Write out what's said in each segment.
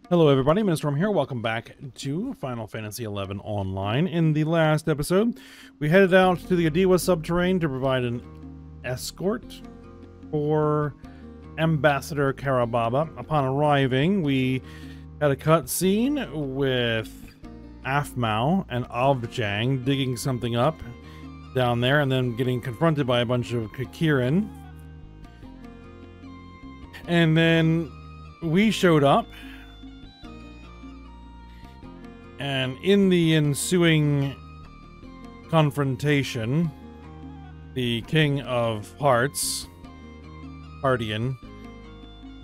Hello everybody, Storm here. Welcome back to Final Fantasy XI Online. In the last episode, we headed out to the Adiwa subterrane to provide an escort for Ambassador Karababa. Upon arriving, we had a cutscene with Afmao and Avjang digging something up down there and then getting confronted by a bunch of Kikirin. And then we showed up. And in the ensuing confrontation, the King of Hearts, Hardian,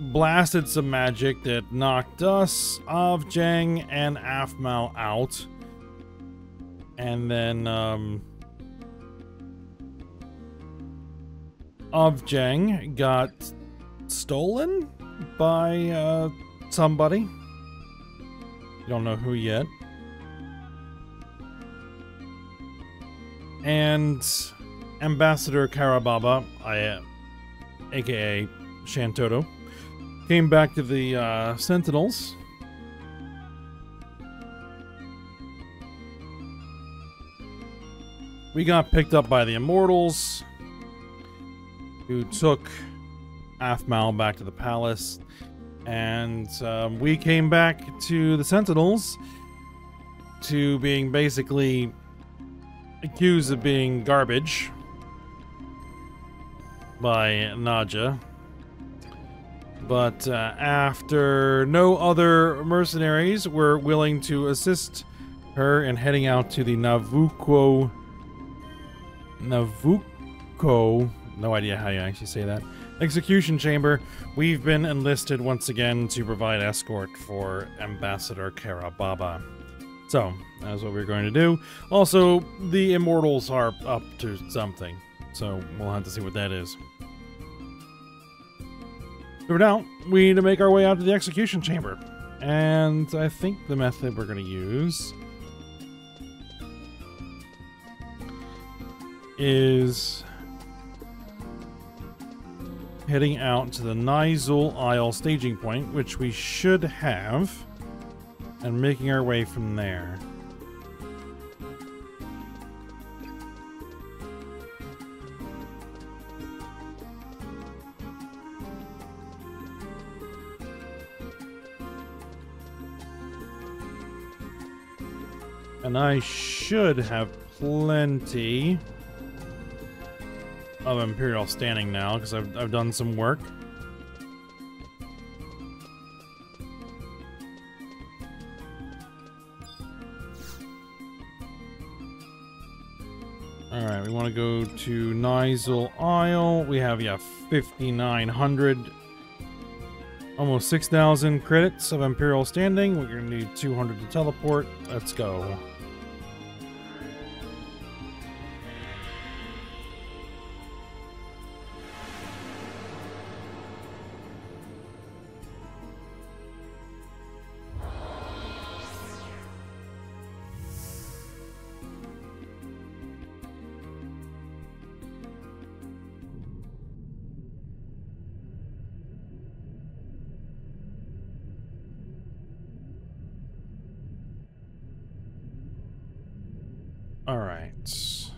blasted some magic that knocked us, Avjang, and Afmao out. And then, Avjang got stolen by, somebody. You don't know who yet. And Ambassador Karababa, aka Shantoto, came back to the Sentinels. We got picked up by the Immortals, who took Afmao back to the palace, and we came back to the Sentinels to being basically accused of being garbage by Naja. But after no other mercenaries were willing to assist her in heading out to the Navuko, no idea how you actually say that, execution chamber, we've been enlisted once again to provide escort for Ambassador Karababa. So, that's what we're going to do. Also, the Immortals are up to something, so we'll have to see what that is. For now, we need to make our way out to the execution chamber. And I think the method we're going to use is heading out to the Nizul Isle staging point, which we should have, and making our way from there. And I should have plenty of Imperial standing now, because I've done some work. Alright, we want to go to Nizul Isle. We have, 5,900, almost 6,000 credits of Imperial standing. We're going to need 200 to teleport. Let's go. Alright.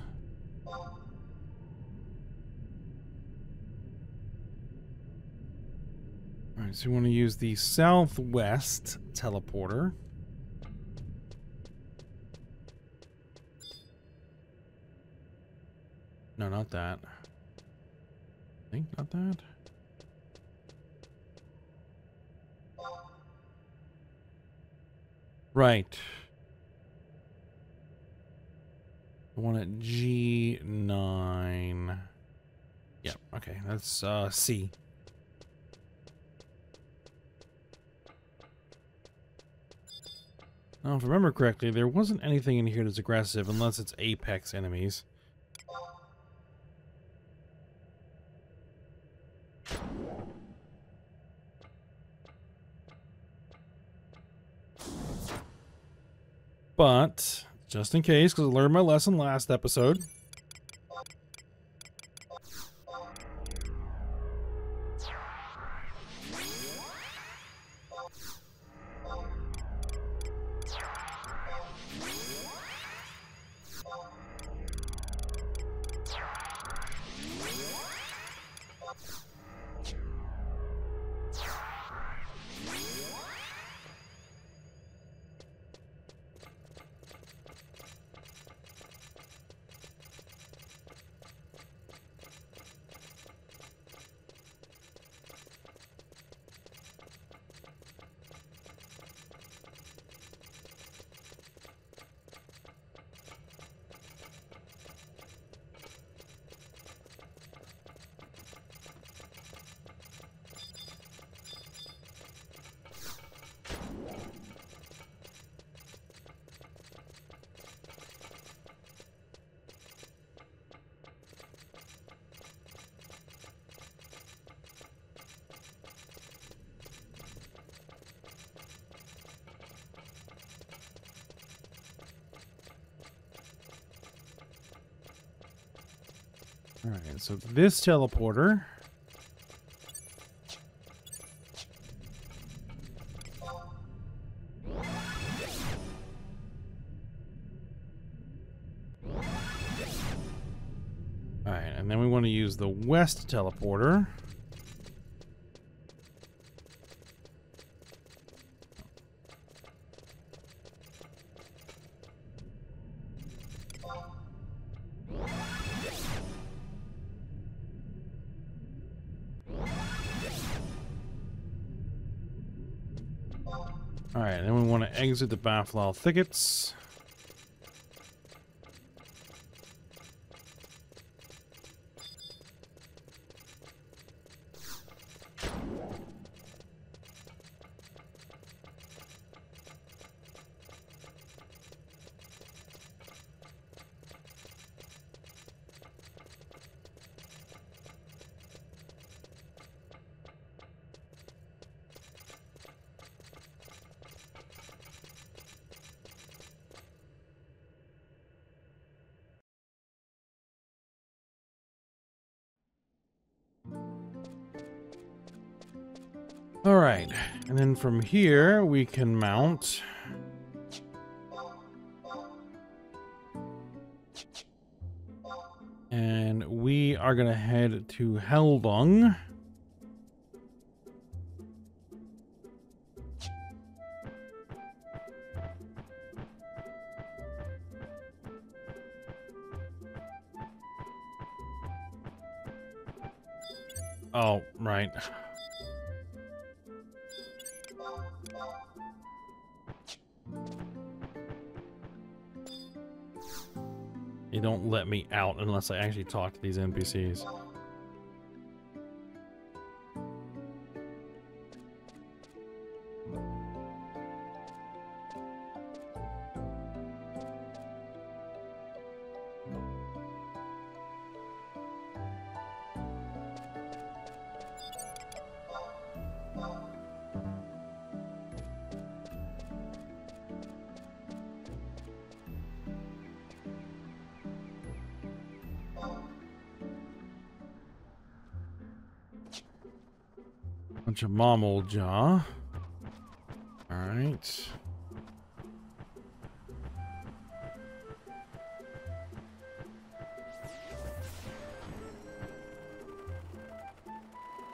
Alright, so we want to use the southwest teleporter. No, not that. I think not that. Right. I want it G9. Yeah, okay, that's C. Now, if I remember correctly, there wasn't anything in here that's aggressive unless it's Apex enemies. But just in case, because I learned my lesson last episode. Alright, so this teleporter. Alright, and then we want to use the west teleporter. Alright, then we want to exit the Baflal thickets. Alright, and then from here we can mount and we are gonna head to Heldung. Oh, right. You don't let me out unless I actually talk to these NPCs. Bunch of Mommel Jaw. Alright.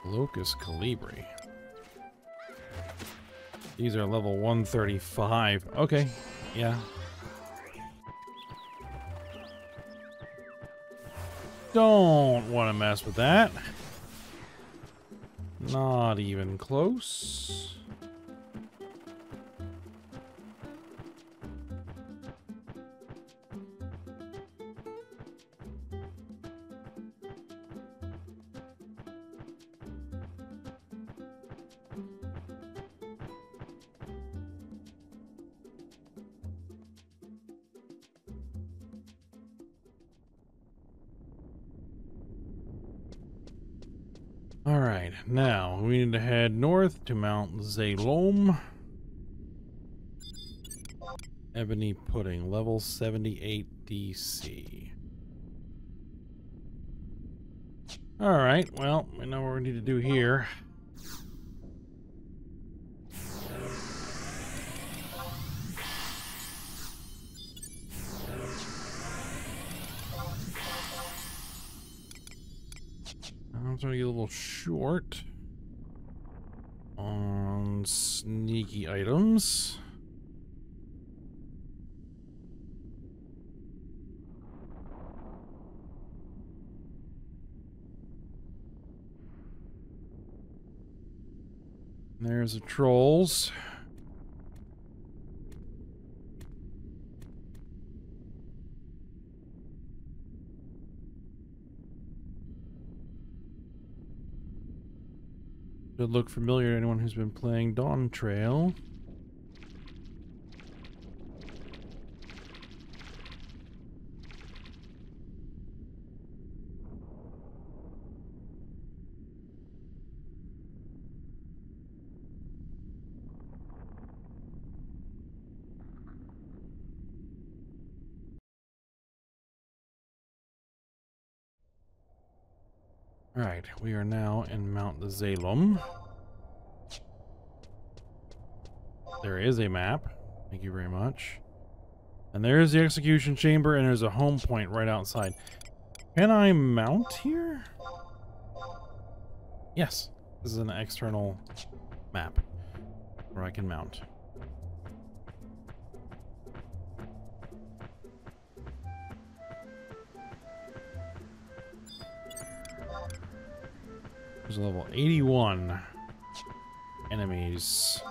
Locust Calibri. These are level 135. Okay, yeah. Don't want to mess with that. Not even close. Alright, now we need to head north to Mount Zalom. Ebony Pudding, level 78 DC. Alright, well, we know what we need to do here. I'm trying to get a little short on sneaky items. There's the trolls. Should look familiar to anyone who's been playing Dawn Trail. Alright, we are now in Mount Zalem. There is a map. Thank you very much. And there's the execution chamber, and there's a home point right outside. Can I mount here? Yes. This is an external map where I can mount. There's a level 81 enemies.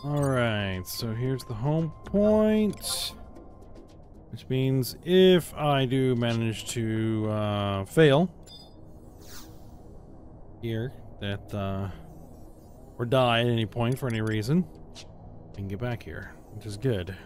Alright, so here's the home point. Which means if I do manage to fail here, or die at any point for any reason, I can get back here, which is good.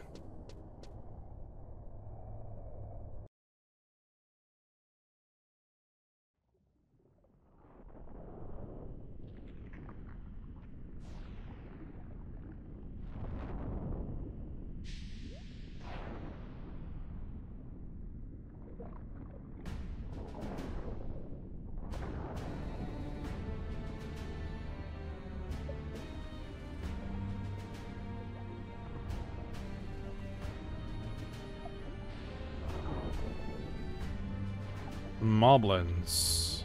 Moblins.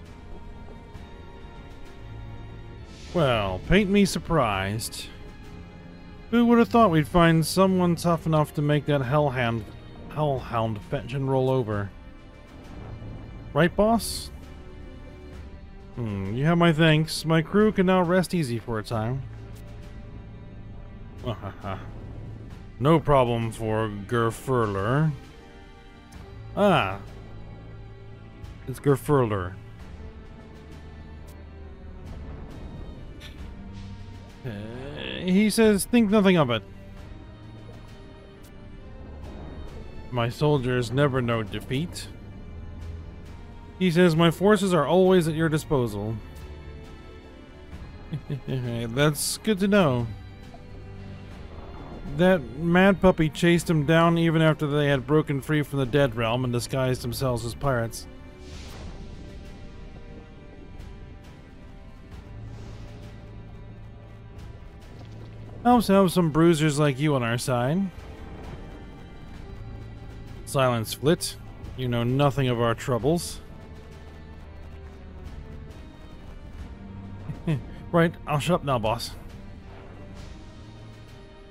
Well, paint me surprised. Who would have thought we'd find someone tough enough to make that hellhound fetch and roll over? Right, boss? You have my thanks. My crew can now rest easy for a time. No problem for Gerfurler. Ah. It's Gerfurler. He says, think nothing of it. My soldiers never know defeat. He says, my forces are always at your disposal. That's good to know. That mad puppy chased him down even after they had broken free from the Dead Realm and disguised themselves as pirates. Helps to have some bruisers like you on our side. Silence, Flit. You know nothing of our troubles. Right, I'll shut up now, boss.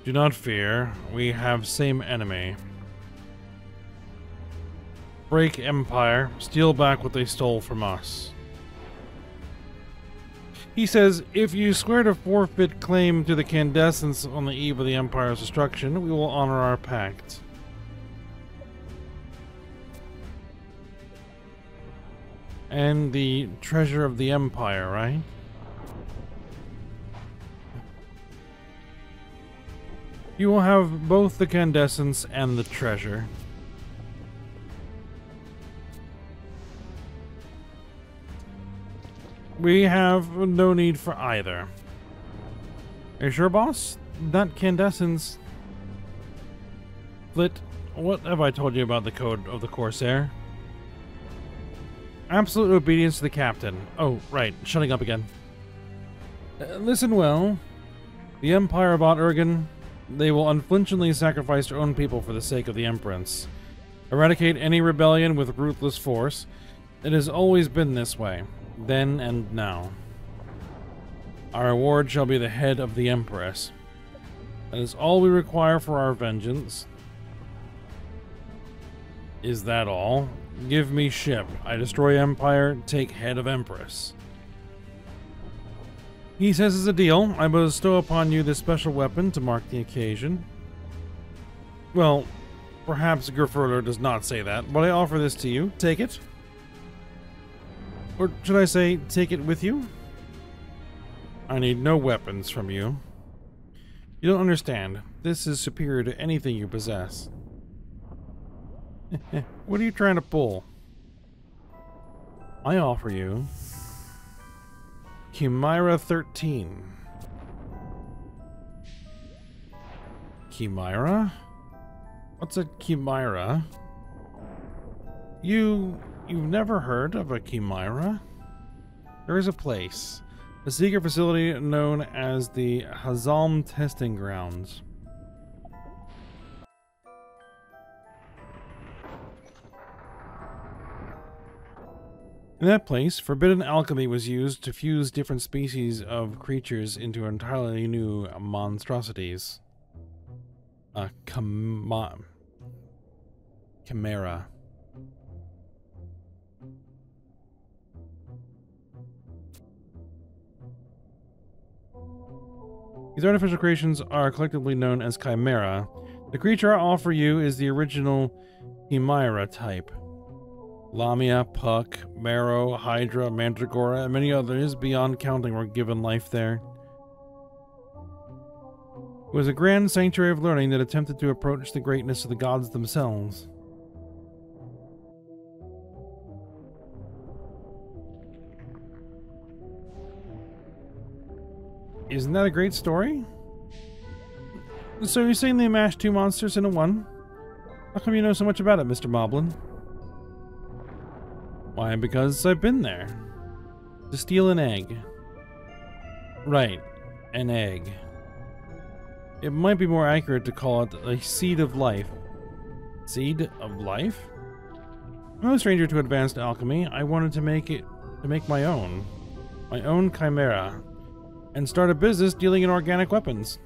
Do not fear, we have same enemy. Break Empire, steal back what they stole from us. He says, if you swear to forfeit claim to the Candescence on the eve of the Empire's destruction, we will honor our pact. And the treasure of the Empire, right? You will have both the Candescence and the treasure. We have no need for either. Are you sure, boss? That Candescence... Flit, what have I told you about the code of the Corsair? Absolute obedience to the captain. Oh, right, shutting up again. Listen well. The Empire bought Urgen. They will unflinchingly sacrifice their own people for the sake of the Empress. Eradicate any rebellion with ruthless force. It has always been this way. then and now. Our reward shall be the head of the Empress. That is all we require for our vengeance. Is that all? Give me ship. I destroy Empire, take head of Empress. He says it's a deal. I bestow upon you this special weapon to mark the occasion. Well, perhaps Gerfurler does not say that, but I offer this to you. Take it. Or should I say, take it with you? I need no weapons from you. You don't understand. This is superior to anything you possess. What are you trying to pull? I offer you Chimera 13. Chimera? What's a chimera? You've never heard of a chimera? There is a place, a secret facility known as the Hazalm Testing Grounds. In that place, forbidden alchemy was used to fuse different species of creatures into entirely new monstrosities. A chimera. These artificial creations are collectively known as chimera. The creature I offer you is the original chimera type. Lamia, Puck, Marrow, Hydra, Mandragora, and many others beyond counting were given life there. It was a grand sanctuary of learning that attempted to approach the greatness of the gods themselves. Isn't that a great story? So you're saying they mashed two monsters into one? How come you know so much about it, Mr. Moblin? Why, because I've been there. To steal an egg. Right, an egg. It might be more accurate to call it a seed of life. Seed of life? I'm no stranger to advanced alchemy. I wanted to make my own chimera, and start a business dealing in organic weapons.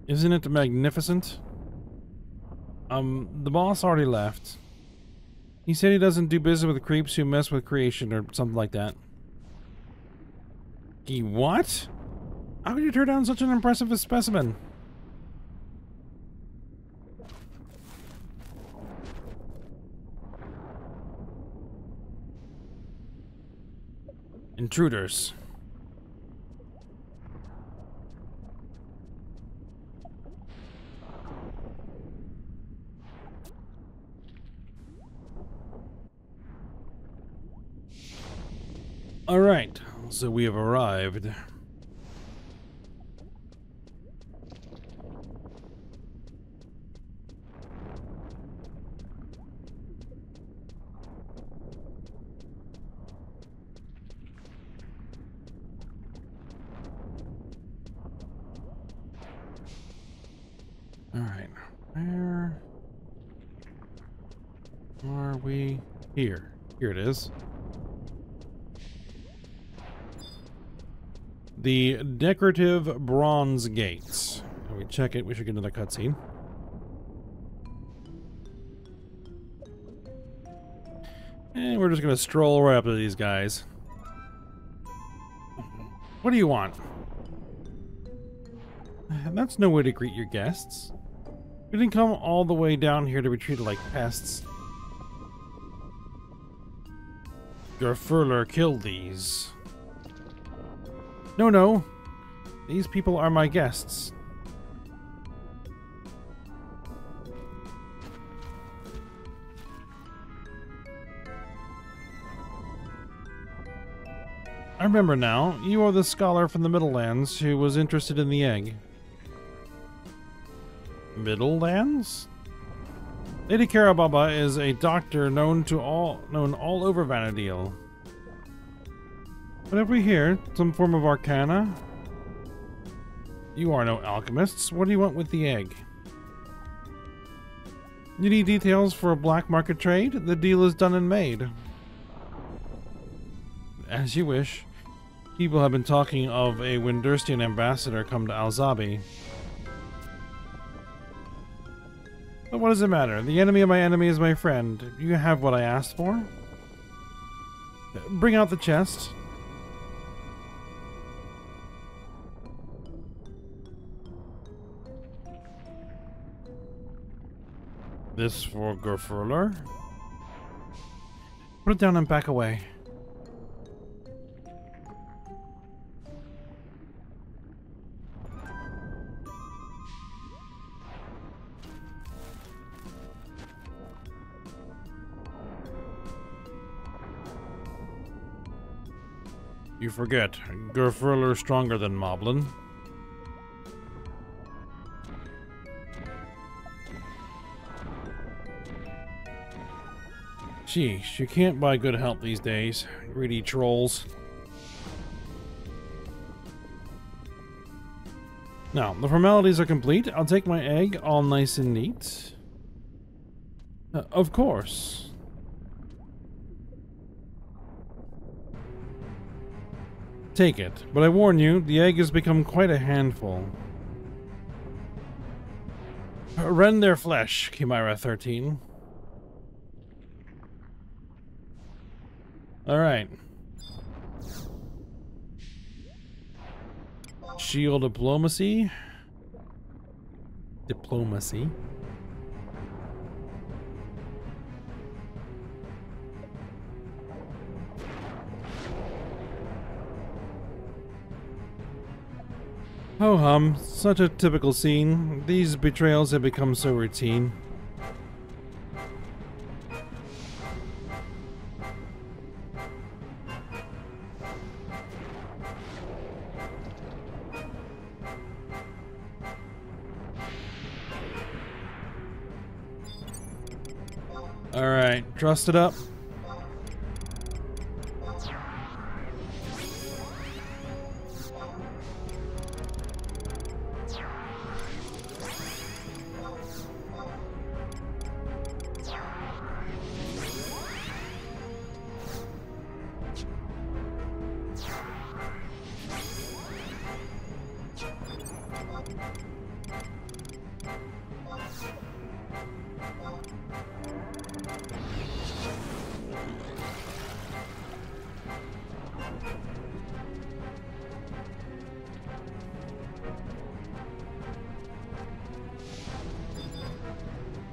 Isn't it magnificent? The boss already left. He said he doesn't do business with creeps who mess with creation or something like that. He what? How could you turn down such an impressive specimen? Intruders. Alright, so we have arrived. Alright, where are we? Here. Here it is. The decorative bronze gates. When we check it, we should get another cutscene. And we're just gonna stroll right up to these guys. What do you want? That's no way to greet your guests. We didn't come all the way down here to be treated like pests. Your Furler killed these. No. These people are my guests. I remember now. You are the scholar from the Middlelands who was interested in the egg. Middlelands? Lady Karababa is a doctor known all over Vana'diel. What have we here? Some form of arcana? You are no alchemists. What do you want with the egg? You need details for a black market trade? The deal is done and made. As you wish. People have been talking of a Windurstian ambassador come to Alzabi. But what does it matter? The enemy of my enemy is my friend. You have what I asked for? Bring out the chest. This for Gerfurler. Put it down and back away. You forget, Gerfurler stronger than Moblin. Sheesh, you can't buy good help these days. Greedy trolls. Now, the formalities are complete. I'll take my egg all nice and neat. Of course. Take it, but I warn you, the egg has become quite a handful. Rend their flesh, Chimera 13. Alright. Shield diplomacy. Diplomacy. Ho hum, such a typical scene. These betrayals have become so routine. Alright, trust it up.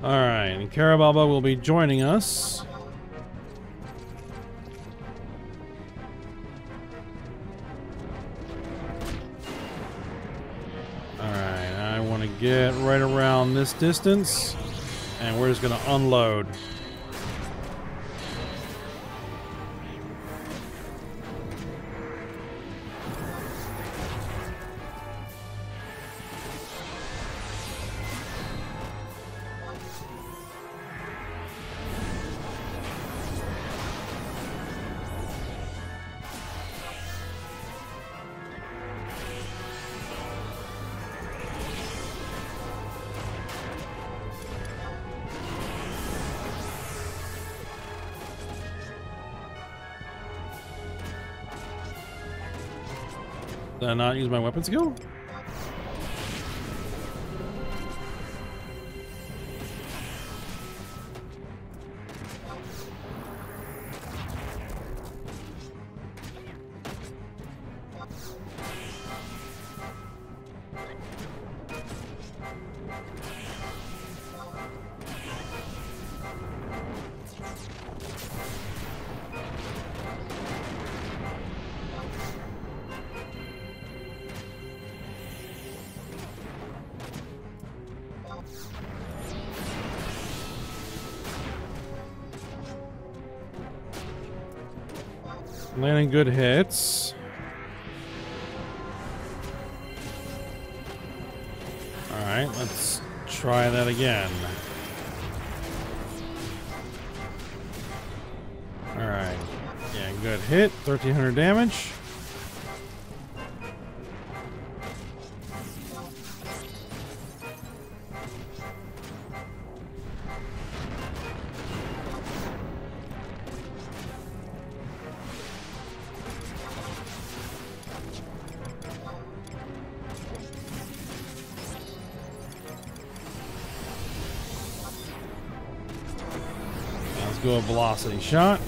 Alright, and Karababa will be joining us. Alright, I want to get right around this distance, and we're just going to unload. Did I not use my weapon skill? Landing good hits. Alright, let's try that again. Alright. Yeah, good hit. 1300 damage. Let's go a velocity shot.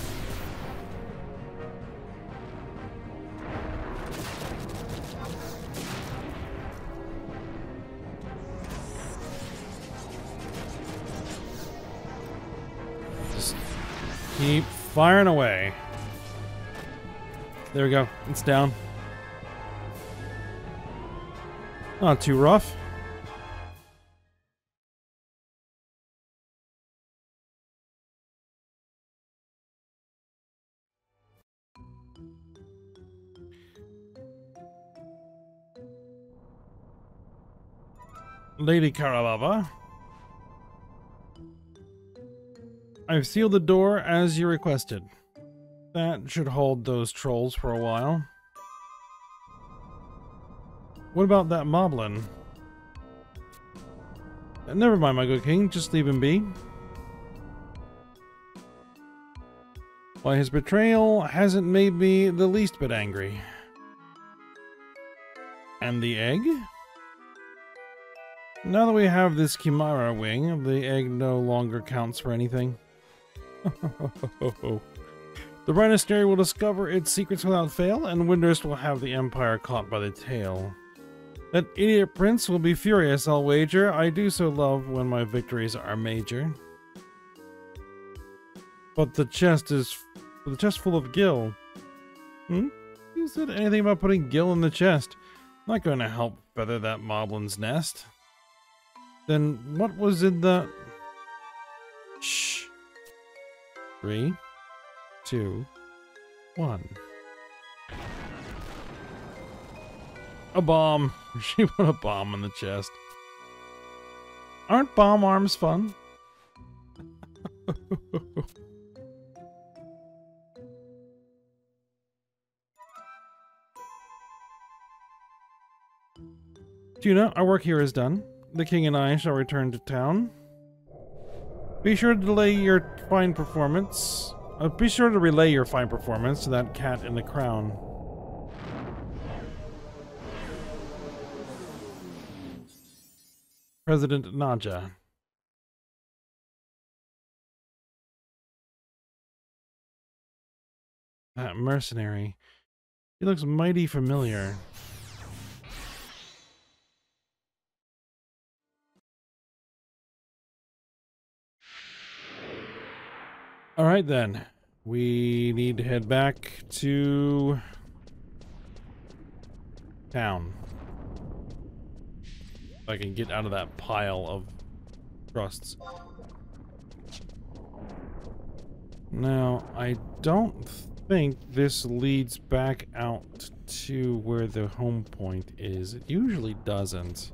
Just keep firing away. There we go. It's down. Not too rough. Lady Karababa, I've sealed the door as you requested. That should hold those trolls for a while. What about that moblin? Never mind, my good king. Just leave him be. Why, his betrayal hasn't made me the least bit angry. And the egg? Now that we have this Chimera wing, the egg no longer counts for anything. The Rhinostery will discover its secrets without fail, and Windurst will have the Empire caught by the tail. That idiot prince will be furious, I'll wager. I do so love when my victories are major. But the chest full of gil. You said anything about putting gil in the chest? Not going to help feather that moblin's nest. Then what was in the... Shh. 3, 2, 1. A bomb. She put a bomb in the chest. Aren't bomb arms fun? Tuna, our work here is done. The king and I shall return to town. Be sure to relay your fine performance. Be sure to relay your fine performance to that cat in the crown. President Naja. That mercenary. He looks mighty familiar. Alright then. We need to head back to town. If I can get out of that pile of trusts. Now, I don't think this leads back out to where the home point is. It usually doesn't.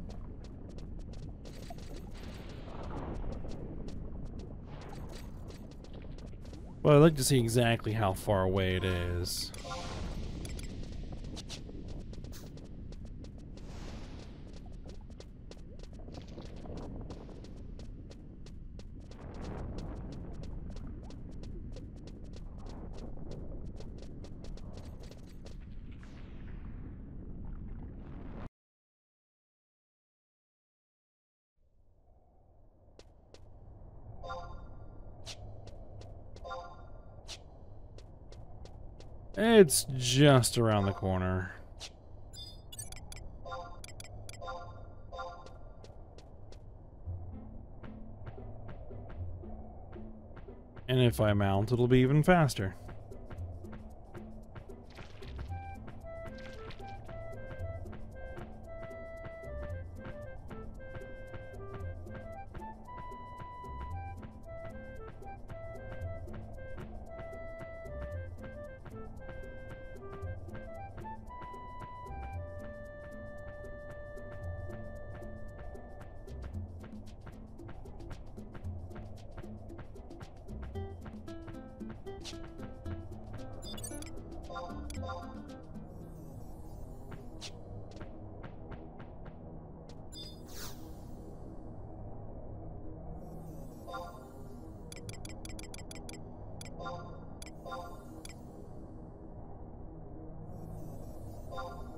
But I'd like to see exactly how far away it is. It's just around the corner. And if I mount, it'll be even faster.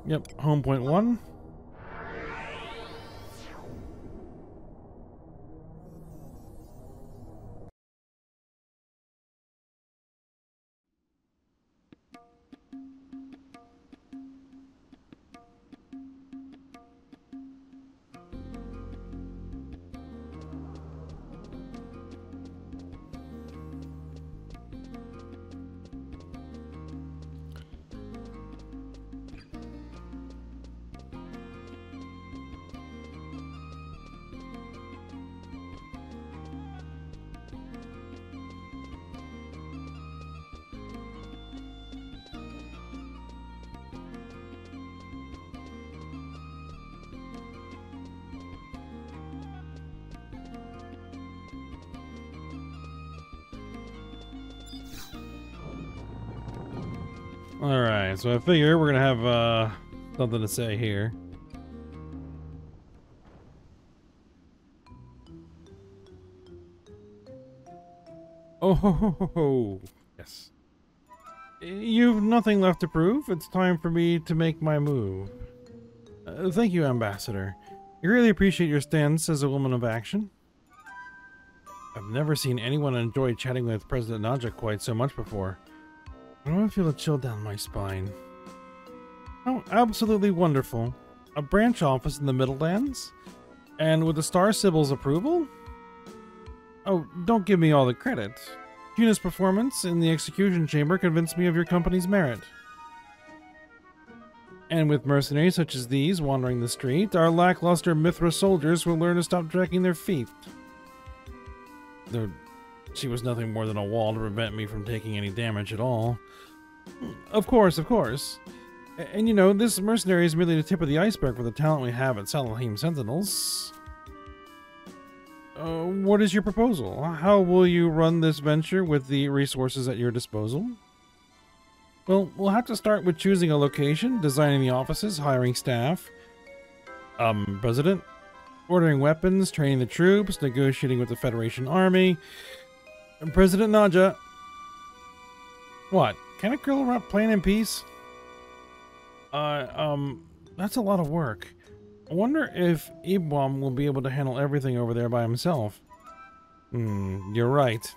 Yep, home point 1. Alright, so I figure we're gonna have something to say here. Oh ho ho ho ho. Yes. You've nothing left to prove. It's time for me to make my move. Thank you, Ambassador. I really appreciate your stance as a woman of action. I've never seen anyone enjoy chatting with President Naja quite so much before. I don't feel a chill down my spine. Oh, absolutely wonderful. A branch office in the Middlelands? And with the Star Sibyl's approval? Oh, don't give me all the credit. Juna's performance in the execution chamber convinced me of your company's merit. And with mercenaries such as these wandering the street, our lackluster Mithra soldiers will learn to stop dragging their feet. Though she was nothing more than a wall to prevent me from taking any damage at all. Of course, of course. And you know, this mercenary is merely the tip of the iceberg for the talent we have at Salahim Sentinels. What is your proposal? How will you run this venture with the resources at your disposal? Well, we'll have to start with choosing a location, designing the offices, hiring staff. President? Ordering weapons, training the troops, negotiating with the Federation Army. President Naja. What? Can a girl wrap plan in peace? That's a lot of work. I wonder if Ibwam will be able to handle everything over there by himself. You're right.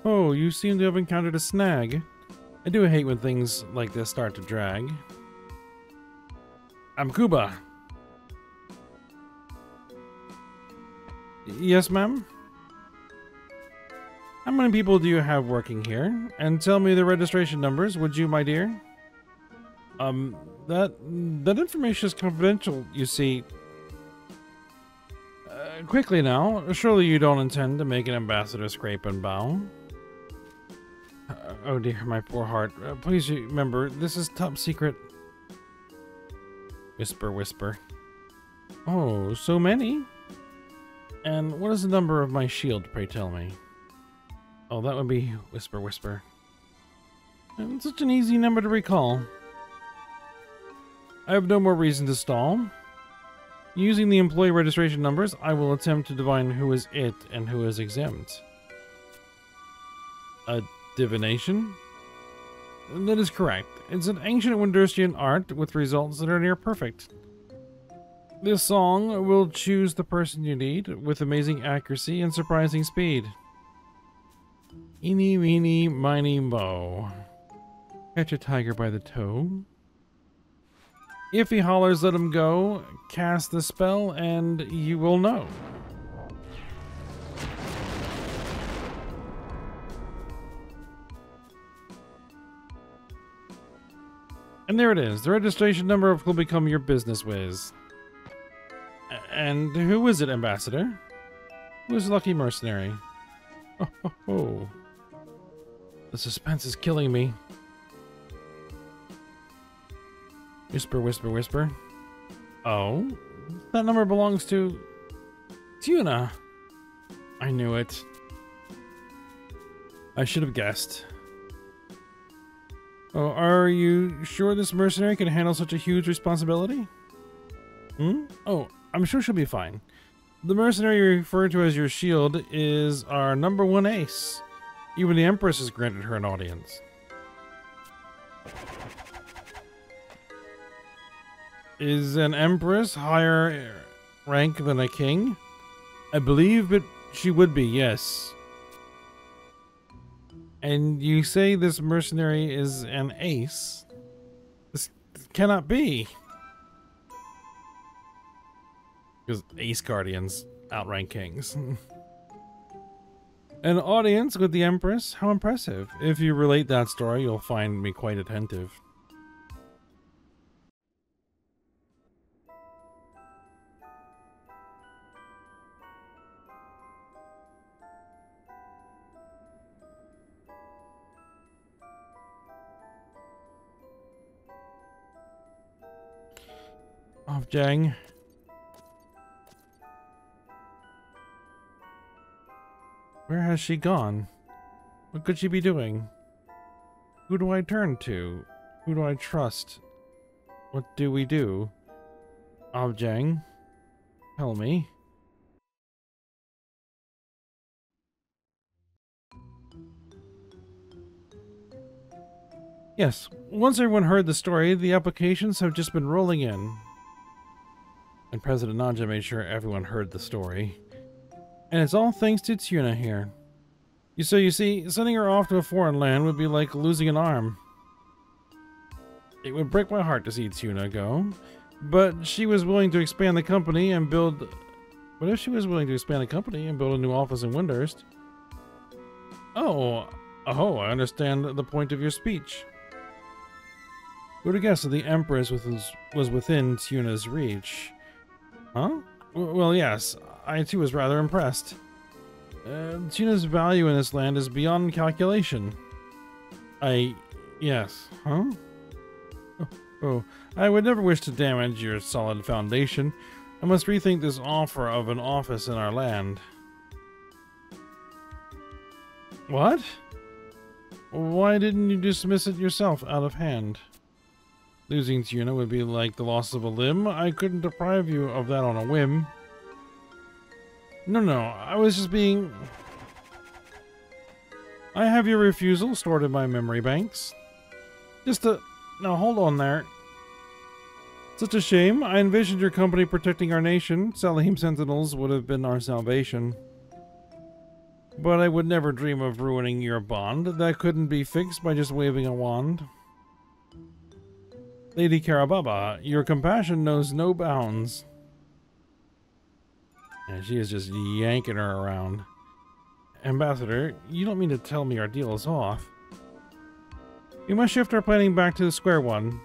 Oh, you seem to have encountered a snag. I do hate when things like this start to drag. I'm Kuba. Yes, ma'am? How many people do you have working here? And tell me the registration numbers, would you, my dear? That information is confidential, you see. Quickly now, surely you don't intend to make an ambassador scrape and bow? Oh dear, my poor heart. Please remember, this is top secret. Whisper, whisper. Oh, so many? And what is the number of my shield, pray tell me? Oh, that would be whisper, whisper. And such an easy number to recall. I have no more reason to stall. Using the employee registration numbers, I will attempt to divine who is it and who is exempt. A divination? That is correct. It's an ancient Winderstian art with results that are near perfect. This song will choose the person you need with amazing accuracy and surprising speed. Eeny, meeny, miny, mo. Catch a tiger by the toe. If he hollers, let him go. Cast the spell and you will know. And there it is. The registration number will become your business whiz. And who is it, Ambassador? Who's Lucky Mercenary? Oh, ho, ho. The suspense is killing me. Whisper, whisper, whisper. Oh? That number belongs to... Tuna. I knew it. I should have guessed. Oh, are you sure this mercenary can handle such a huge responsibility? Oh, I'm sure she'll be fine. The mercenary you refer to as your shield is our #1 ace. Even the Empress has granted her an audience. Is an Empress higher rank than a king? I believe she would be, yes. And you say this mercenary is an ace? This cannot be. Because ace guardians outrank kings. An audience with the Empress? How impressive. If you relate that story, you'll find me quite attentive. Off, Jang. Where has she gone? What could she be doing? Who do I turn to? Who do I trust? What do we do? Objang, tell me. Yes, once everyone heard the story, the applications have just been rolling in. And President Nanja made sure everyone heard the story. And it's all thanks to Tuna here. You see, sending her off to a foreign land would be like losing an arm. It would break my heart to see Tuna go, but she was willing to expand the company and build... What if she was willing to expand the company and build a new office in Windhurst? Oh, I understand the point of your speech. Who would have guessed that the Empress was within Tuna's reach? Huh? Well, yes, I too was rather impressed. Tuna's value in this land is beyond calculation. Yes, huh? Oh, I would never wish to damage your solid foundation. I must rethink this offer of an office in our land. What? Why didn't you dismiss it yourself out of hand? Losing Tuna would be like the loss of a limb. I couldn't deprive you of that on a whim. No, I was just being... I have your refusal stored in my memory banks. Now hold on there. Such a shame. I envisioned your company protecting our nation. Salim Sentinels would have been our salvation. But I would never dream of ruining your bond. That couldn't be fixed by just waving a wand. Lady Karababa, your compassion knows no bounds. Yeah, she is just yanking her around. Ambassador, you don't mean to tell me our deal is off. We must shift our planning back to the square one.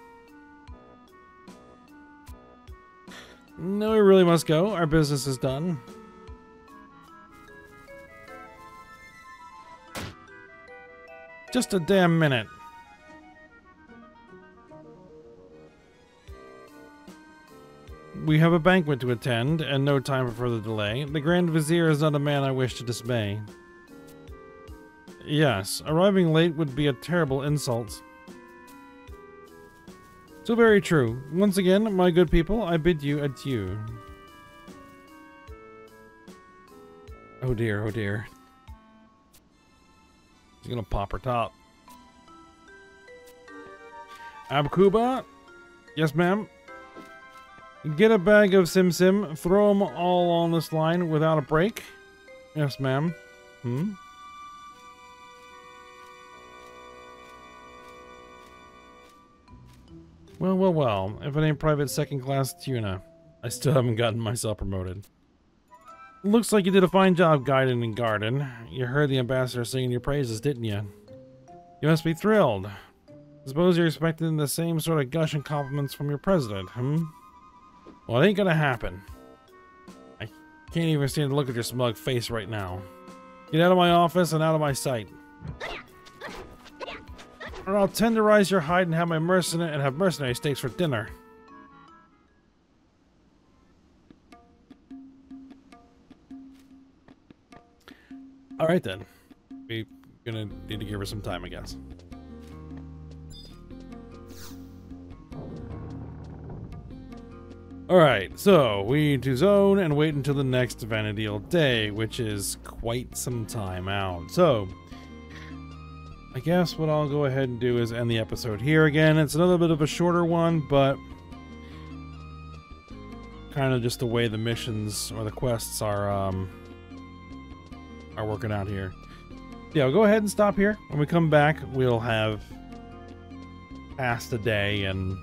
No, we really must go. Our business is done. Just a damn minute. We have a banquet to attend, and no time for further delay. The Grand Vizier is not a man I wish to dismay. Yes, arriving late would be a terrible insult. So very true. Once again, my good people, I bid you adieu. Oh dear, oh dear. She's gonna pop her top. Abkuba? Yes, ma'am. Get a bag of Sim Sim, throw them all on this line without a break. Yes, ma'am. Well, if it ain't private second-class Tuna, I still haven't gotten myself promoted. Looks like you did a fine job guiding and guarding. You heard the ambassador singing your praises, didn't you? You must be thrilled. Suppose you're expecting the same sort of gushing compliments from your president, Well, it ain't gonna happen. I can't even stand to look at your smug face right now. Get out of my office and out of my sight. Or I'll tenderize your hide and have mercenary steaks for dinner. Alright then. We're gonna need to give her some time, I guess. Alright, so we need to zone and wait until the next Vana'diel day, which is quite some time out. So, I guess what I'll go ahead and do is end the episode here again. It's another bit of a shorter one, but kind of just the way the missions or the quests are working out here. Yeah, I'll go ahead and stop here. When we come back, we'll have passed a day and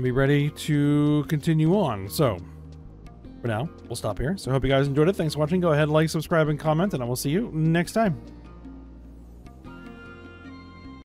be ready to continue on. So, for now, we'll stop here. So I hope you guys enjoyed it. Thanks for watching. Go ahead, like, subscribe, and comment, and I will see you next time.